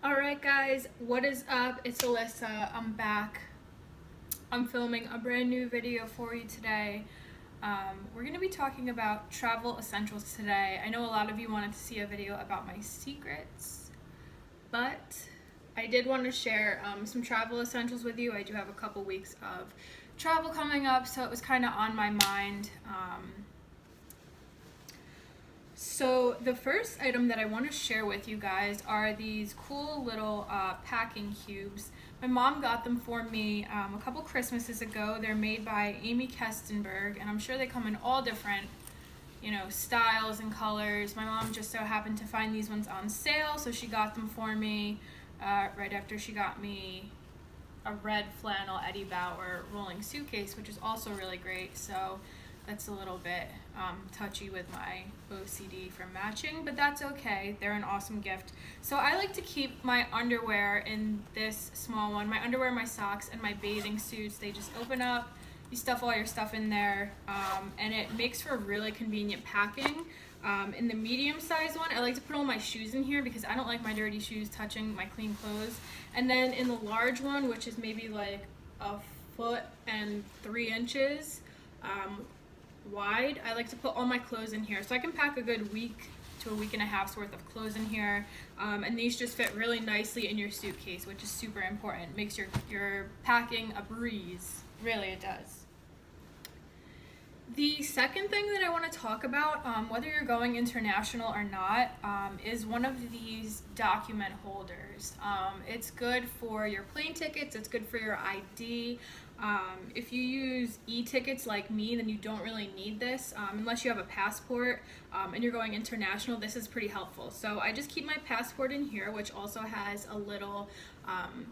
Alright guys, what is up? It's Alyssa. I'm back. I'm filming a brand new video for you today. We're going to be talking about travel essentials today. I know a lot of you wanted to see a video about my secrets, but I did want to share some travel essentials with you. I do have a couple weeks of travel coming up, so it was kind of on my mind. So the first item that I want to share with you guys are these cool little packing cubes. My mom got them for me a couple Christmases ago. They're made by Amy Kestenberg, and I'm sure they come in all different, styles and colors. My mom just so happened to find these ones on sale, so she got them for me right after she got me a red flannel Eddie Bauer rolling suitcase, which is also really great. So that's a little bit touchy with my OCD for matching, but that's okay. They're an awesome gift. So I like to keep my underwear in this small one. My underwear, my socks, and my bathing suits. They just open up. You stuff all your stuff in there, and it makes for really convenient packing. In the medium size one, I like to put all my shoes in here because I don't like my dirty shoes touching my clean clothes. And then in the large one, which is maybe like a foot and 3 inches, wide, I like to put all my clothes in here, so I can pack a good week to a week and a half's worth of clothes in here, and these just fit really nicely in your suitcase, which is super important. Makes your packing a breeze. Really, it does. The second thing that I want to talk about, whether you're going international or not, is one of these document holders. It's good for your plane tickets, it's good for your ID. If you use e-tickets like me, then you don't really need this unless you have a passport and you're going international. This is pretty helpful. So I just keep my passport in here, which also has a little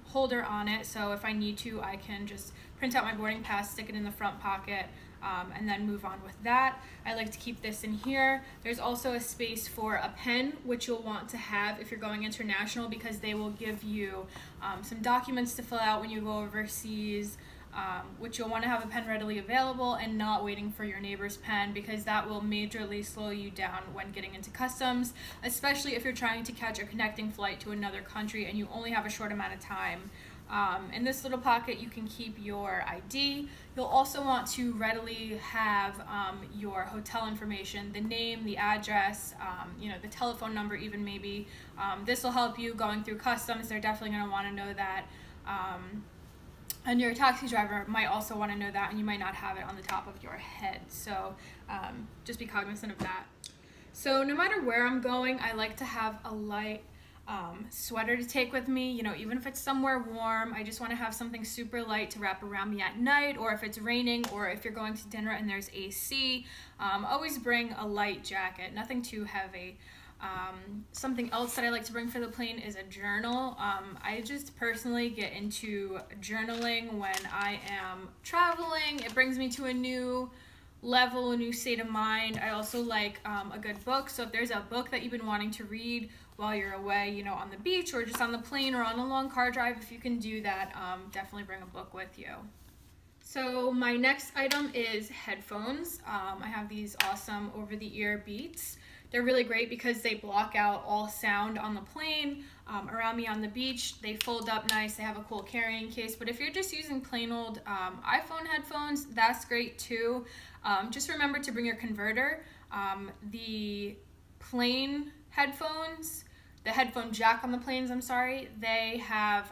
holder on it. So if I need to, I can just print out my boarding pass, stick it in the front pocket, and then move on with that. I like to keep this in here. There's also a space for a pen, which you'll want to have if you're going international, because they will give you some documents to fill out when you go overseas, which you'll want to have a pen readily available and not waiting for your neighbor's pen, because that will majorly slow you down when getting into customs, especially if you're trying to catch a connecting flight to another country and you only have a short amount of time. In this little pocket, you can keep your ID. You'll also want to readily have your hotel information, the name, the address, the telephone number even maybe. This will help you going through customs. They're definitely going to want to know that. And your taxi driver might also want to know that, and you might not have it on the top of your head. So just be cognizant of that. So no matter where I'm going, I like to have a light sweater to take with me, even if it's somewhere warm. I just want to have something super light to wrap around me at night, or if it's raining, or if you're going to dinner and there's AC. Always bring a light jacket, nothing too heavy. Something else that I like to bring for the plane is a journal. I just personally get into journaling when I am traveling. It brings me to a new level, a new state of mind. I also like a good book. So if there's a book that you've been wanting to read while you're away, on the beach or just on the plane or on a long car drive, if you can do that, definitely bring a book with you. So my next item is headphones. I have these awesome over-the-ear Beats. They're really great because they block out all sound on the plane, around me on the beach. They fold up nice. They have a cool carrying case. But if you're just using plain old iPhone headphones, that's great too. Just remember to bring your converter. The plane headphones, the headphone jack on the planes, they have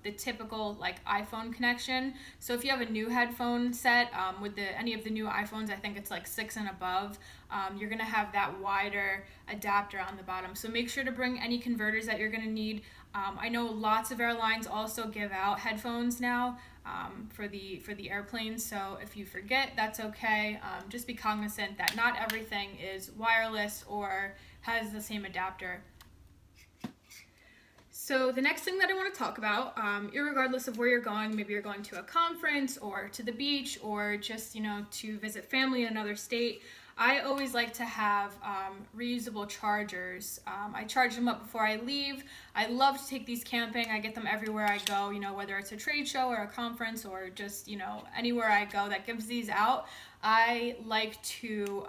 the typical iPhone connection. So if you have a new headphone set with any of the new iPhones, I think it's 6 and above, you're gonna have that wider adapter on the bottom. So make sure to bring any converters that you're gonna need. I know lots of airlines also give out headphones now for the airplanes. So if you forget, that's okay. Just be cognizant that not everything is wireless or has the same adapter. So the next thing that I want to talk about, irregardless of where you're going, maybe you're going to a conference or to the beach or just, to visit family in another state, I always like to have reusable chargers. I charge them up before I leave. I love to take these camping. I get them everywhere I go, whether it's a trade show or a conference or just, anywhere I go that gives these out. I like to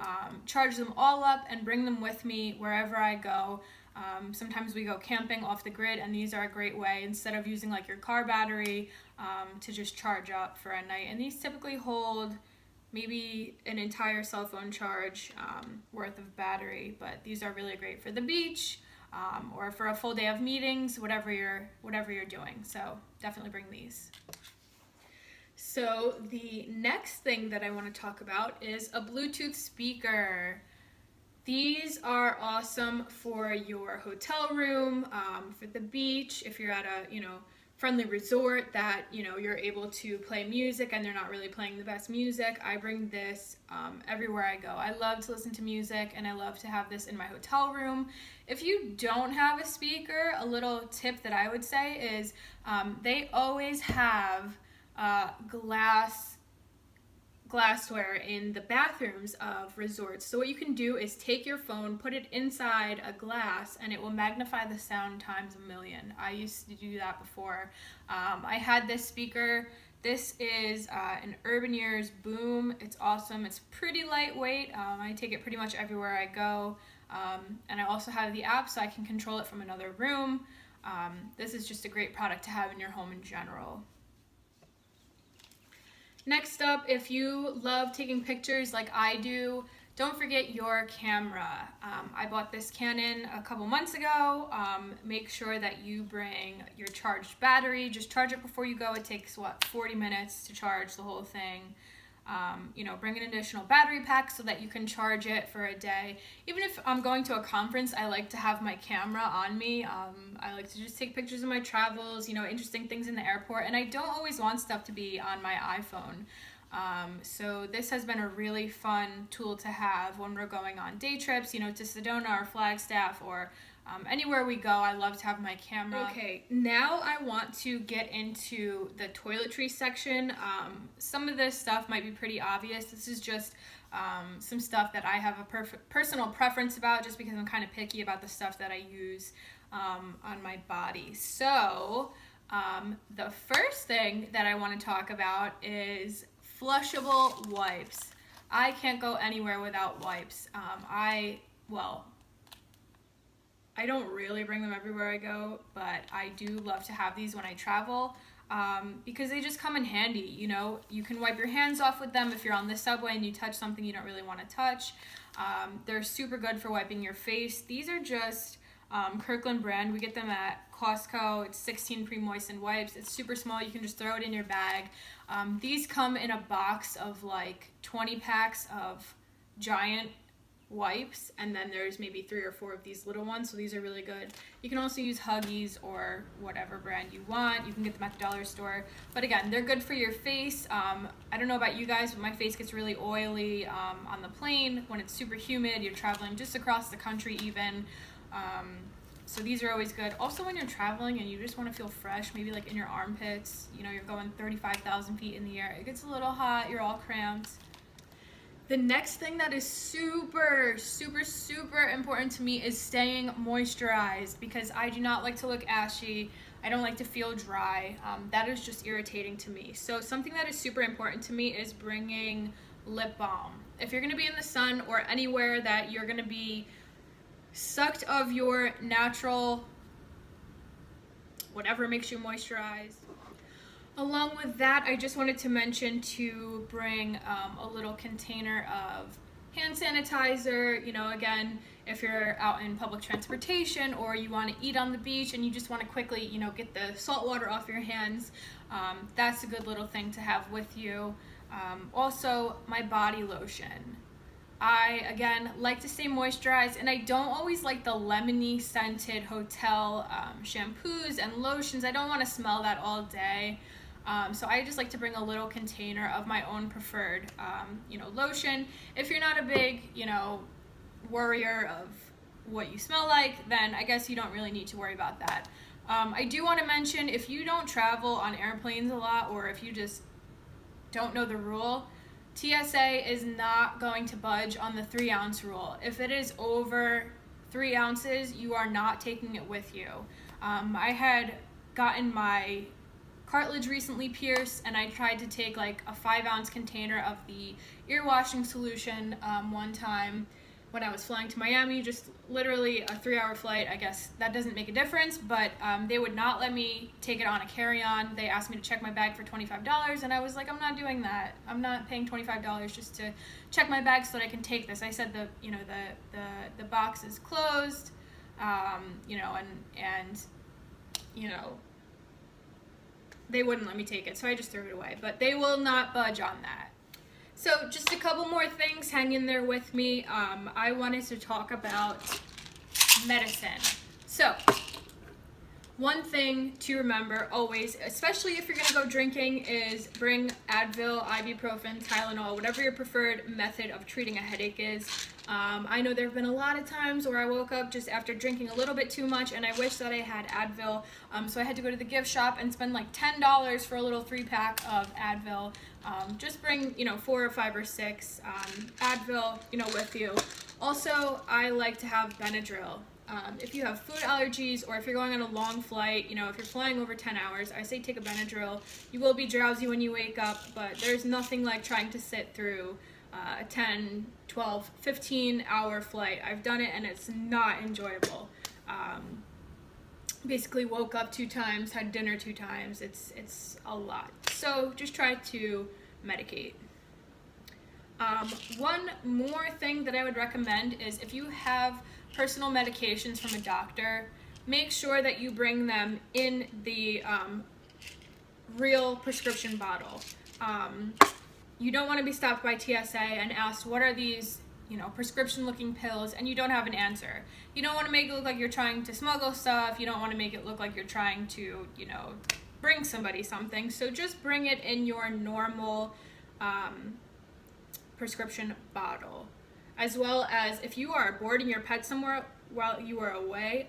charge them all up and bring them with me wherever I go. Sometimes we go camping off the grid, and these are a great way, instead of using like your car battery, to just charge up for a night. And these typically hold maybe an entire cell phone charge worth of battery, but these are really great for the beach, or for a full day of meetings, whatever you're doing. So definitely bring these. So the next thing that I want to talk about is a Bluetooth speaker. These are awesome for your hotel room, for the beach, if you're at a, friendly resort that, you're able to play music and they're not really playing the best music. I bring this everywhere I go. I love to listen to music, and I love to have this in my hotel room. If you don't have a speaker, a little tip that I would say is they always have glassware in the bathrooms of resorts. So what you can do is take your phone, put it inside a glass, and it will magnify the sound times a million. I used to do that before. I had this speaker. This is an Urban Ears Boom. It's awesome. It's pretty lightweight. I take it pretty much everywhere I go. And I also have the app so I can control it from another room. This is just a great product to have in your home in general. Next up, if you love taking pictures like I do, don't forget your camera. I bought this Canon a couple months ago. Make sure that you bring your charged battery. Just charge it before you go. It takes, 40 minutes to charge the whole thing. Bring an additional battery pack so that you can charge it for a day. Even if I'm going to a conference, I like to have my camera on me. I like to just take pictures of my travels, interesting things in the airport, and I don't always want stuff to be on my iPhone. So this has been a really fun tool to have when we're going on day trips, to Sedona or Flagstaff or anywhere we go. I love to have my camera. Okay, now I want to get into the toiletries section. Some of this stuff might be pretty obvious. This is just some stuff that I have a personal preference about, just because I'm kind of picky about the stuff that I use on my body. So the first thing that I want to talk about is flushable wipes. I can't go anywhere without wipes. I don't really bring them everywhere I go, but I do love to have these when I travel, because they just come in handy. You can wipe your hands off with them if you're on the subway and you touch something you don't really want to touch. They're super good for wiping your face. These are just Kirkland brand. We get them at Costco. It's 16 pre-moistened wipes. It's super small. You can just throw it in your bag. These come in a box of like 20 packs of giant wipes, and then there's maybe 3 or 4 of these little ones, so these are really good. You can also use Huggies or whatever brand you want. You can get them at the dollar store, but again, they're good for your face. I don't know about you guys, but my face gets really oily on the plane when it's super humid. You're traveling just across the country even, so these are always good. Also, when you're traveling and you just want to feel fresh, maybe like in your armpits, you're going 35,000 feet in the air, it gets a little hot, you're all cramped. The next thing that is super, super, super important to me is staying moisturized, because I do not like to look ashy. I don't like to feel dry. That is just irritating to me. So something that is super important to me is bringing lip balm. If you're going to be in the sun or anywhere that you're going to be sucked of your natural whatever makes you moisturize. Along with that, I just wanted to mention to bring a little container of hand sanitizer. Again, if you're out in public transportation or you want to eat on the beach and you just want to quickly, get the salt water off your hands, that's a good little thing to have with you. Also, my body lotion. I, again, like to stay moisturized, and I don't always like the lemony scented hotel shampoos and lotions. I don't want to smell that all day. So I just like to bring a little container of my own preferred, lotion. If you're not a big, worrier of what you smell like, then I guess you don't really need to worry about that. I do want to mention, if you don't travel on airplanes a lot, or if you just don't know the rule, TSA is not going to budge on the 3-ounce rule. If it is over 3 ounces, you are not taking it with you. I had gotten my cartilage recently pierced, and I tried to take like a 5-ounce container of the ear washing solution one time. when I was flying to Miami, just literally a 3-hour flight. I guess that doesn't make a difference, but they would not let me take it on a carry-on. They asked me to check my bag for $25, and I was like, I'm not doing that. I'm not paying $25 just to check my bag so that I can take this. I said the box is closed, and they wouldn't let me take it, so I just threw it away. But they will not budge on that. So just a couple more things, hang in there with me. I wanted to talk about medicine. So one thing to remember always, especially if you're gonna go drinking, is bring Advil, ibuprofen, Tylenol, whatever your preferred method of treating a headache is. I know there have been a lot of times where I woke up just after drinking a little bit too much and I wish that I had Advil. So I had to go to the gift shop and spend like $10 for a little 3-pack of Advil. Just bring, 4 or 5 or 6 Advil, with you. Also, I like to have Benadryl. If you have food allergies or if you're going on a long flight, if you're flying over 10 hours, I say take a Benadryl. You will be drowsy when you wake up, but there's nothing like trying to sit through a 10, 12, 15-hour flight. I've done it and it's not enjoyable. Basically woke up 2 times, had dinner 2 times. It's a lot. So just try to medicate. One more thing that I would recommend is if you have personal medications from a doctor, make sure that you bring them in the real prescription bottle. You don't want to be stopped by TSA and asked, what are these, prescription looking pills, and you don't have an answer. You don't want to make it look like you're trying to smuggle stuff. You don't want to make it look like you're trying to, bring somebody something. So just bring it in your normal prescription bottle. As well as if you are boarding your pet somewhere while you are away,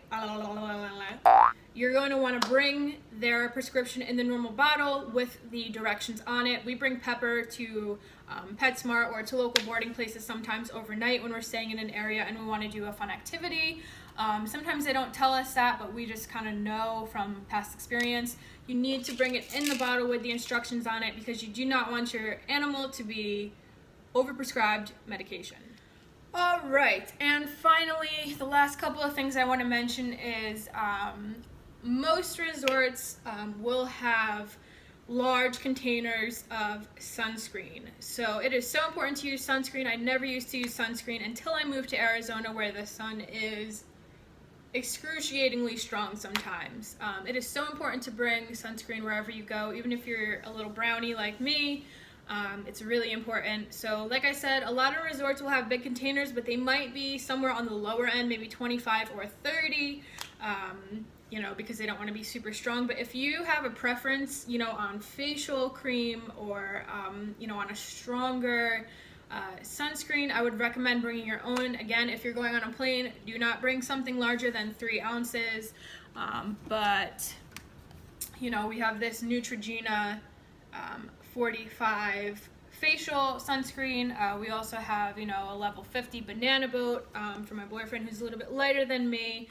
you're going to want to bring their prescription in the normal bottle with the directions on it. We bring Pepper to PetSmart or to local boarding places sometimes overnight when we're staying in an area and we want to do a fun activity. Sometimes they don't tell us that, but we just kind of know from past experience. You need to bring it in the bottle with the instructions on it because you do not want your animal to be overprescribed medication. All right, and finally, the last couple of things I want to mention is most resorts will have large containers of sunscreen. So it is so important to use sunscreen. I never used to use sunscreen until I moved to Arizona where the sun is excruciatingly strong sometimes. It is so important to bring sunscreen wherever you go, even if you're a little brownie like me. It's really important. So like I said, a lot of resorts will have big containers, but they might be somewhere on the lower end, maybe 25 or 30, because they don't want to be super strong. But if you have a preference, on facial cream or, on a stronger sunscreen, I would recommend bringing your own. Again, if you're going on a plane, do not bring something larger than 3 ounces. But we have this Neutrogena 45 facial sunscreen. We also have, a level 50 Banana Boat for my boyfriend who's a little bit lighter than me.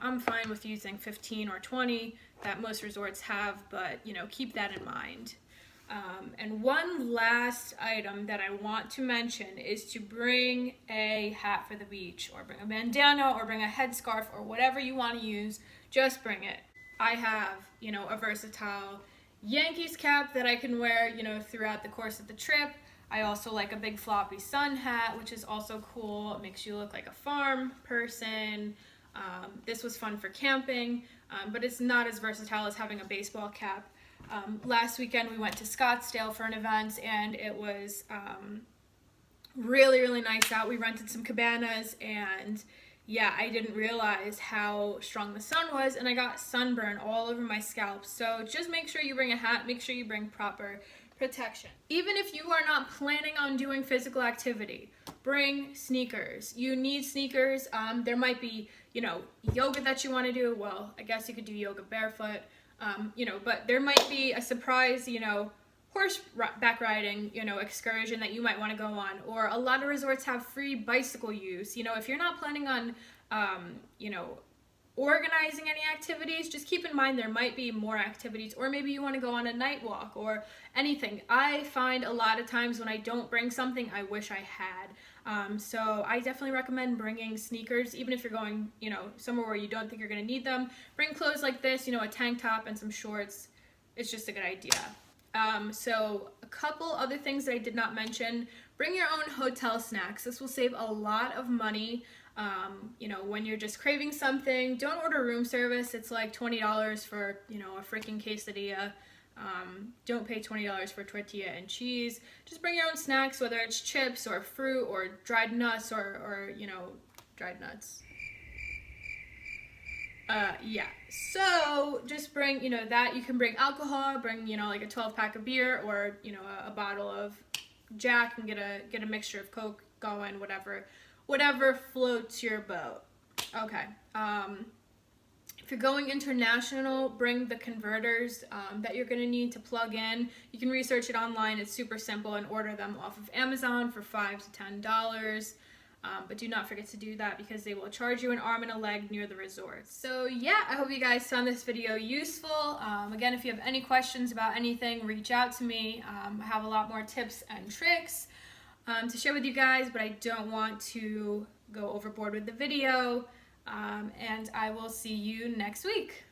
I'm fine with using 15 or 20 that most resorts have, but, keep that in mind. And one last item that I want to mention is to bring a hat for the beach, or bring a bandana, or bring a headscarf, or whatever you want to use. Just bring it. I have, a versatile Yankees cap that I can wear, throughout the course of the trip. I also like a big floppy sun hat, which is also cool. It makes you look like a farm person. This was fun for camping, but it's not as versatile as having a baseball cap. Last weekend we went to Scottsdale for an event, and it was really, really nice out. We rented some cabanas, and yeah, I didn't realize how strong the sun was, and I got sunburn all over my scalp. So just make sure you bring a hat, make sure you bring proper protection. Even if you are not planning on doing physical activity, bring sneakers. You need sneakers. There might be, yoga that you want to do. Well, I guess you could do yoga barefoot, but there might be a surprise, horseback riding, excursion that you might want to go on. Or a lot of resorts have free bicycle use. If you're not planning on, organizing any activities, just keep in mind there might be more activities, or maybe you want to go on a night walk or anything. I find a lot of times when I don't bring something I wish I had. So I definitely recommend bringing sneakers, even if you're going, somewhere where you don't think you're gonna need them. Bring clothes like this, a tank top and some shorts. It's just a good idea. So a couple other things that I did not mention: bring your own hotel snacks. This will save a lot of money. When you're just craving something, don't order room service. It's like $20 for, a freaking quesadilla. Don't pay $20 for tortilla and cheese. Just bring your own snacks, whether it's chips or fruit or dried nuts or dried nuts. Yeah. So just bring, that. You can bring alcohol, bring, like a 12-pack of beer or, a bottle of Jack, and get a mixture of Coke going, whatever floats your boat. Okay. If you're going international, bring the converters that you're going to need to plug in. You can research it online. It's super simple, and order them off of Amazon for $5 to $10. But do not forget to do that, because they will charge you an arm and a leg near the resort. So yeah, I hope you guys found this video useful. Again, if you have any questions about anything, reach out to me. I have a lot more tips and tricks to share with you guys, but I don't want to go overboard with the video. And I will see you next week.